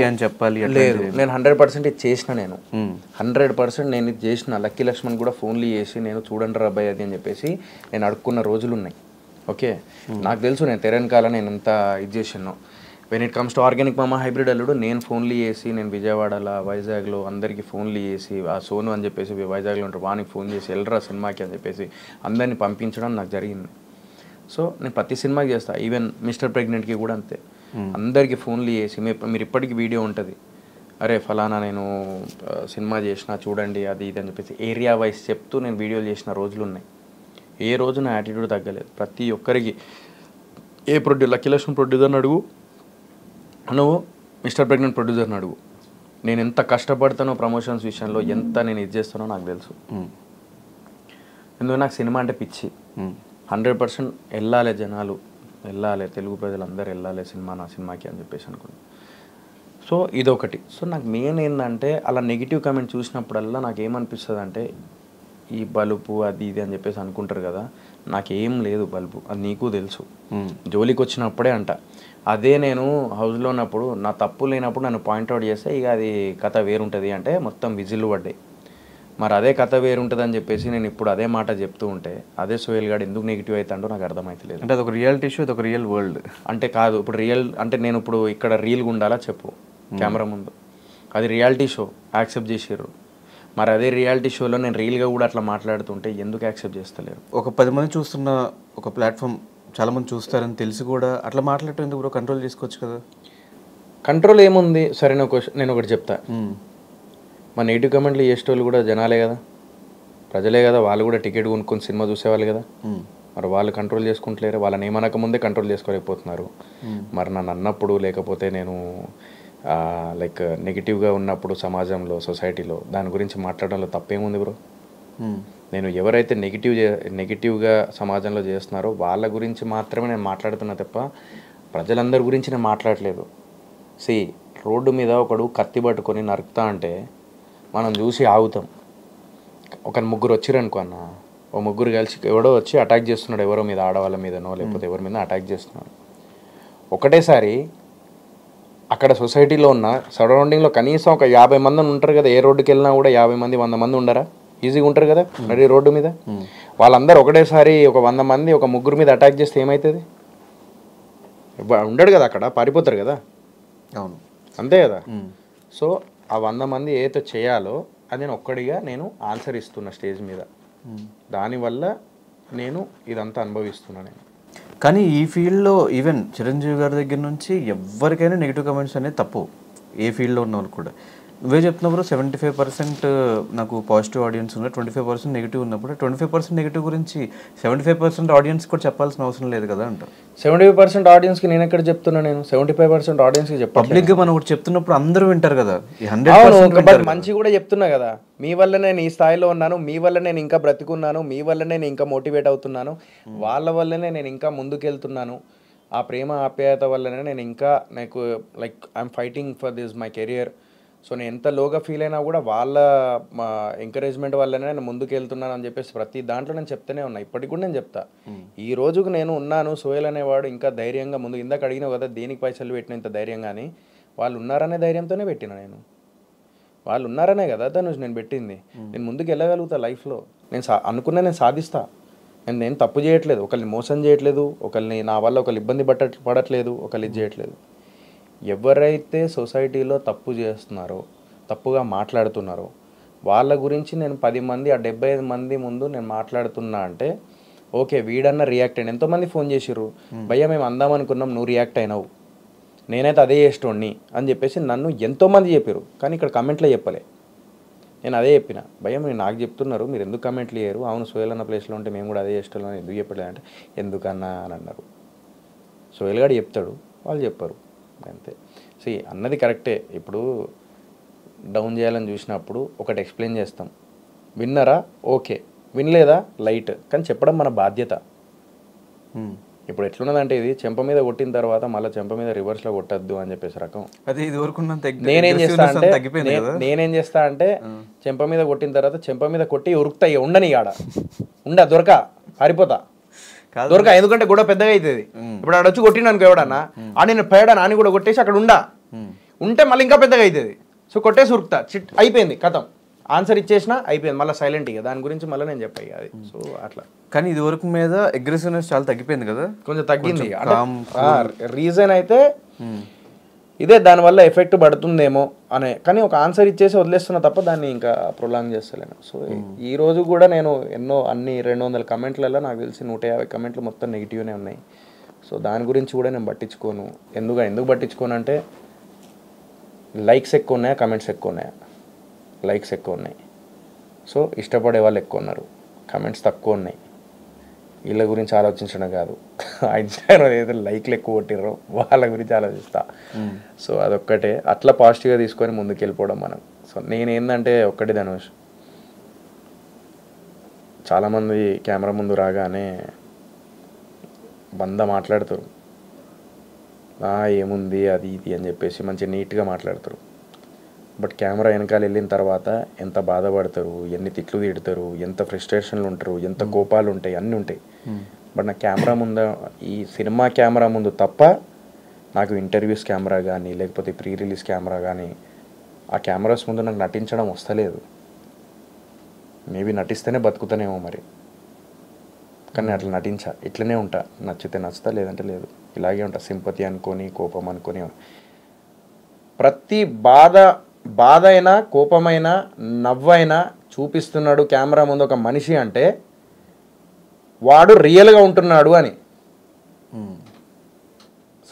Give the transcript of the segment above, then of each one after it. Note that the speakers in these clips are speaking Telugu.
అని చెప్పాలి లేదు, నేను 100% ఇది చేసిన. నేను 100% నేను ఇది చేసిన. లక్కీ లక్ష్మణ్ కూడా ఫోన్లు చేసి నేను చూడండి రాబాయ్ అది అని చెప్పేసి నేను అడుక్కున్న రోజులు ఉన్నాయి. ఓకే, నాకు తెలుసు నేను తెరనకాల నేను ఎంత ఇది చేసాను. When it comes to organic మామ హైబ్రిడ్ అల్లుడు నేను ఫోన్లు చేసి నేను విజయవాడలో వైజాగ్లో అందరికీ ఫోన్లు చేసి ఆ సోను అని చెప్పేసి వైజాగ్లో ఉంటారు వానికి ఫోన్ చేసి వెళ్ళరా సినిమాకి అని చెప్పేసి అందరినీ పంపించడం నాకు జరిగింది. సో నేను ప్రతి సినిమాకి చేస్తాను. ఈవెన్ మిస్టర్ ప్రెగ్నెంట్కి కూడా అంతే. అందరికీ ఫోన్లు చేసి మీరు ఇప్పటికీ వీడియో ఉంటుంది, అరే ఫలానా నేను సినిమా చేసిన చూడండి అది ఇది అని చెప్పేసి ఏరియా వైజ్ చెప్తూ నేను వీడియోలు చేసిన రోజులు ఉన్నాయి. ఏ రోజు నా యాటిట్యూడ్ తగ్గలేదు. ప్రతి ఒక్కరికి లక్కీ లక్ష్మణ్ ప్రొడ్యూసర్ని అడుగు, నువ్వు మిస్టర్ ప్రెగ్నెంట్ ప్రొడ్యూసర్ని అడుగు, నేను ఎంత కష్టపడతానో ప్రమోషన్స్ విషయంలో, ఎంత నేను ఇది చేస్తానో నాకు తెలుసు. ఎందుకంటే నాకు సినిమా అంటే పిచ్చి. 100% వెళ్ళాలి, జనాలు వెళ్ళాలి, తెలుగు ప్రజలందరూ వెళ్ళాలి నా సినిమాకి అని చెప్పేసి అనుకున్నాను. సో ఇదొకటి. సో నాకు మెయిన్ ఏంటంటే అలా నెగిటివ్ కామెంట్ చూసినప్పుడల్లా నాకు ఏమనిపిస్తుంది అంటే ఈ బలుపు అది ఇది అని చెప్పేసి అనుకుంటారు కదా, నాకేం లేదు బల్బు, అది నీకు తెలుసు. జోలికి వచ్చినప్పుడే అంట. అదే నేను హౌస్లో ఉన్నప్పుడు నా తప్పు లేనప్పుడు నన్ను పాయింట్అవుట్ చేస్తే ఇక అది కథ వేరుంటుంది అంటే మొత్తం విజిల్లు పడ్డాయి. మరి అదే కథ వేరుంటుంది అని చెప్పేసి నేను ఇప్పుడు అదే మాట చెప్తూ ఉంటే అదే సోహెల్ గాడు ఎందుకు నెగిటివ్ అవుతాడో నాకు అర్థమవుతలేదు. అంటే అదొక రియాలిటీ షో, అదొక రియల్ వరల్డ్ అంటే కాదు. ఇప్పుడు రియల్ అంటే నేను ఇప్పుడు ఇక్కడ రియల్గా ఉండాలా చెప్పు కెమెరా ముందు, అది రియాలిటీ షో యాక్సెప్ట్ చేసారు. మరి అదే రియాలిటీ షోలో నేను రియల్గా కూడా అట్లా మాట్లాడుతుంటే ఎందుకు యాక్సెప్ట్ చేస్తలేరు? ఒక 10 మంది చూస్తున్న ఒక ప్లాట్ఫామ్ చాలామంది చూస్తారని తెలిసి కూడా అట్లా మాట్లాడటం ఎందుకు బ్రో? కంట్రోల్ చేసుకోవచ్చు కదా. కంట్రోల్ ఏముంది? సరే నేను ఒకటి చెప్తా. మా నెగిటివ్ కమెంట్లు చేసేటోళ్ళు కూడా జనాలే కదా, ప్రజలే కదా, వాళ్ళు కూడా టికెట్ కొనుక్కొని సినిమా చూసేవాళ్ళు కదా. మరి వాళ్ళు కంట్రోల్ చేసుకుంటలేరు, వాళ్ళని ఏమనక ముందే కంట్రోల్ చేసుకోలేకపోతున్నారు. మరి నన్ను అన్నప్పుడు లేకపోతే నేను లైక్ నెగిటివ్గా ఉన్నప్పుడు సమాజంలో సొసైటీలో దాని గురించి మాట్లాడడంలో తప్పేముంది బ్రో? నేను ఎవరైతే నెగిటివ్గా సమాజంలో చేస్తున్నారో వాళ్ళ గురించి మాత్రమే నేను మాట్లాడుతున్నా తప్ప ప్రజలందరి గురించి నేను మాట్లాడలేదు. రోడ్డు మీద ఒకడు కత్తి పట్టుకొని నరుకుతా అంటే మనం చూసి ఆగుతాం. ఒక ముగ్గురు వచ్చిరనుకో అన్న, ఓ ముగ్గురు కలిసి ఎవడో వచ్చి అటాక్ చేస్తున్నాడు ఎవరో మీద, ఆడవాళ్ళ మీదనో లేకపోతే ఎవరి మీద అటాక్ చేస్తున్నాడు. ఒకటేసారి అక్కడ సొసైటీలో ఉన్న సరౌండింగ్లో కనీసం ఒక 50 మంది ఉంటారు కదా. ఏ రోడ్డుకి వెళ్ళినా కూడా 50 మంది 100 మంది ఉండరా? ఈజీగా ఉంటారు కదా నడి రోడ్డు మీద. వాళ్ళందరూ ఒకటేసారి ఒక 100 మంది ఒక ముగ్గురు మీద అటాక్ చేస్తే ఏమవుతుంది? ఉండడు కదా, అక్కడ పారిపోతారు కదా. అవును, అంతే కదా. సో ఆ 100 మంది ఏదైతే చేయాలో అది నేను ఒక్కడిగా నేను ఆన్సర్ ఇస్తున్నా స్టేజ్ మీద. దానివల్ల నేను ఇదంతా అనుభవిస్తున్నా నేను. కానీ ఈ ఫీల్డ్లో ఈవెన్ చిరంజీవి గారి దగ్గర నుంచి ఎవరికైనా నెగిటివ్ కమెంట్స్ అనేది తప్పు, ఏ ఫీల్డ్లో ఉన్న వాళ్ళు కూడా. నువ్వే చెప్తున్నప్పుడు 75% నాకు పాజిటివ్ ఆడియన్స్ ఉన్నారు, 25% నెగిటివ్ ఉన్నప్పుడు 25% నెగిటివ్ గురించి 75% ఆడియన్స్ కూడా చెప్పాల్సిన అవసరం లేదు కదా అంట. 75% ఆడియన్స్కి నేను ఎక్కడ చెప్తున్నా? నేను 75% ఆడియన్స్కి చెప్పాను. పబ్లిక్గా మనం ఒకటి చెప్తున్నప్పుడు అందరూ వింటారు కదా. మంచి కూడా చెప్తున్నా కదా, మీ వల్ల నేను ఈ స్థాయిలో ఉన్నాను, మీ వల్ల నేను ఇంకా బ్రతికున్నాను, మీ వల్ల నేను ఇంకా మోటివేట్ అవుతున్నాను, వాళ్ళ వల్లనే నేను ఇంకా ముందుకెళ్తున్నాను, ఆ ప్రేమ ఆప్యాయత వల్లనే నేను ఇంకా నాకు like I'm fighting for this my career. So నేను ఎంత లోగా ఫీల్ అయినా కూడా వాళ్ళ ఎంకరేజ్మెంట్ వల్లనే నేను ముందుకు వెళ్తున్నాను అని చెప్పేసి ప్రతి దాంట్లో నేను చెప్తూనే ఉన్నా. ఇప్పటికి కూడా నేను చెప్తా, ఈ రోజుకు నేను ఉన్నాను. సోహెల్ అనేవాడు ఇంకా ధైర్యంగా ముందు, ఇందాక అడిగినావు కదా దేనికి పైసలు పెట్టిన ఇంత ధైర్యంగా అని, వాళ్ళు ఉన్నారనే ధైర్యంతోనే పెట్టిన నేను. వాళ్ళు ఉన్నారనే కదా తను నేను పెట్టింది. నేను ముందుకు వెళ్ళగలుగుతా లైఫ్లో. నేను అనుకున్నా నేను సాధిస్తా. నేను తప్పు చేయట్లేదు, ఒకరిని మోసం చేయట్లేదు, ఒకరిని నా వల్ల ఒకరు ఇబ్బంది పడట్లేదు, ఒకరు ఇది చేయట్లేదు. ఎవరైతే సొసైటీలో తప్పు చేస్తున్నారో, తప్పుగా మాట్లాడుతున్నారో వాళ్ళ గురించి నేను 10 మంది ఆ 75 మంది ముందు నేను మాట్లాడుతున్నా అంటే ఓకే వీడన్నా రియాక్ట్ అయ్యాను. ఎంతోమంది ఫోన్ చేసిర్రు, భయ్యా మేము అందాం అనుకున్నాం, నువ్వు రియాక్ట్ అయినావు, నేనైతే అదే చేసేటోడిని అని చెప్పేసి నన్ను ఎంతోమంది చెప్పారు. కానీ ఇక్కడ కమెంట్లో చెప్పలే. నేను అదే చెప్పిన, భయ్యా మీరు నాకు చెప్తున్నారు, మీరు ఎందుకు కమెంట్లు చేయరు? అవును సోహెల్ అన్న ప్లేస్లో ఉంటే మేము కూడా అదే చేసేటోళ్ళని ఎందుకు చెప్పలేదు అంటే ఎందుకన్నా అని అన్నారు. సోహెల్ గారు చెప్తాడు, వాళ్ళు చెప్పారు, అంతే. అన్నది కరెక్టే. ఇప్పుడు డౌన్ చేయాలని చూసినప్పుడు ఒకటి ఎక్స్ప్లెయిన్ చేస్తాం, విన్నరా ఓకే, వినలేదా లైట్, కానీ చెప్పడం మన బాధ్యత. ఇప్పుడు ఎట్లున్నదంటే ఇది చెంప మీద కొట్టిన తర్వాత మళ్ళీ చెంప మీద రివర్స్లో కొట్టద్దు అని చెప్పేసి రకం. నేనేం చేస్తా అంటే చెంప మీద కొట్టిన తర్వాత చెంప మీద కొట్టి ఉరుకుతాయి, ఉండని ఆడ దొరక పారిపోతా దొరక, ఎందుకంటే గొడవ పెద్దగా అవుతుంది. ఇప్పుడు ఆడ వచ్చి కొట్టిన అనుకో ఎవడన్నా, ఆ నేను పేడా నాని కూడా కొట్టేసి అక్కడ ఉంటే మళ్ళీ ఇంకా పెద్దగా అవుతుంది. సో కొట్టేసి ఉరుకుతా, అయిపోయింది కథం, ఆన్సర్ ఇచ్చేసినా అయిపోయింది, మళ్ళీ సైలెంట్ ఇక దాని గురించి మళ్ళీ నేను చెప్పాయి అది. సో అట్లా. కానీ ఇది వరకు మీద అగ్రెసివ్నెస్ చాలా తగ్గిపోయింది కదా, కొంచెం తగ్గింది. రీజన్ అయితే ఇదే, దానివల్ల ఎఫెక్ట్ పడుతుందేమో అనే, కానీ ఒక ఆన్సర్ ఇచ్చేసి వదిలేస్తున్నా తప్ప దాన్ని ఇంకా ప్రొలాంగ్ చేస్తలేను. సో ఈ రోజు కూడా నేను ఎన్నో అన్ని 200 కమెంట్లలో నాకు తెలిసి 150 కమెంట్లు మొత్తం నెగిటివ్నే ఉన్నాయి. సో దాని గురించి కూడా నేను పట్టించుకోను. ఎందుకు పట్టించుకోను అంటే లైక్స్ ఎక్కువ ఉన్నాయా, కమెంట్స్ ఎక్కువ ఉన్నాయా? లైక్స్ ఎక్కువ ఉన్నాయి. సో ఇష్టపడే వాళ్ళు ఎక్కువ ఉన్నారు, కమెంట్స్ తక్కువ ఉన్నాయి. వీళ్ళ గురించి ఆలోచించడం కాదు, ఇన్స్టాగ్రామ్ ఏదైతే లైక్లు ఎక్కువ కొట్టిర్రో వాళ్ళ గురించి ఆలోచిస్తా. సో అదొక్కటే, అట్లా పాజిటివ్గా తీసుకొని ముందుకు వెళ్ళిపోవడం మనం. సో నేనేందంటే ఒక్కటి ధనుష్, చాలామంది కెమెరా ముందు రాగానే 100 మాట్లాడతారు, ఏముంది అది ఇది అని చెప్పేసి మంచి నీట్గా మాట్లాడతారు. బట్ కెమెరా వెనకాల వెళ్ళిన తర్వాత ఎంత బాధపడతారు, ఎన్ని తిట్లు తిడతారు, ఎంత ఫ్రస్ట్రేషన్లు ఉంటారు, ఎంత కోపాలు ఉంటాయి, అన్నీ ఉంటాయి. బట్ నా కెమెరా ముందు, ఈ సినిమా కెమెరా ముందు తప్ప నాకు ఇంటర్వ్యూస్ కెమెరా కానీ లేకపోతే ప్రీ రిలీజ్ కెమెరా కానీ ఆ కెమెరాస్ ముందు నాకు నటించడం వస్తలేదు. మేబీ నటిస్తేనే బతుకుతానేమో మరి, కానీ అట్లా నటించా, ఇట్లనే ఉంటా, నచ్చితే నచ్చుతా లేదంటే లేదు, ఇలాగే ఉంటా. సింపతి అనుకొని కోపం అనుకొని ప్రతి బాధ అయినా కోపమైనా నవ్వైనా చూపిస్తున్నాడు కెమెరా ముందు ఒక మనిషి అంటే వాడు రియల్గా ఉంటున్నాడు అని.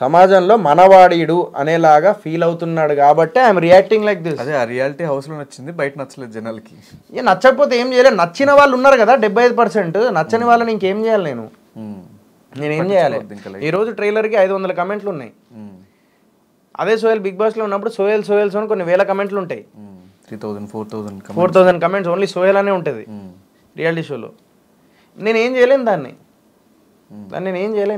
సమాజంలో మనవాడీడు అనేలాగా ఫీల్ అవుతున్నాడు కాబట్టి ఐఎమ్ రియాక్టింగ్ లైక్ దిస్. అదే ఆ రియాలిటీ హౌస్లో నచ్చింది, బయట నచ్చలేదు జనాలకి. ఇక నచ్చకపోతే ఏం చేయలేదు. నచ్చిన వాళ్ళు ఉన్నారు కదా 75%, నచ్చని వాళ్ళని ఇంకేం చేయాలి నేనేం చేయాలి? ఈరోజు ట్రైలర్కి 500 కమెంట్లు ఉన్నాయి. అదే సోహెల్ బిగ్ బాస్లో ఉన్నప్పుడు సోహెల్స్ అని కొన్ని వేల కమెంట్లు ఉంటాయి. 4,000 కమెంట్స్ ఓన్లీ సోహెల్ అనే ఉంటుంది రియాలిటీ షోలో. నేనేం చేయలేను దాన్ని, నేనేం చేయలేను.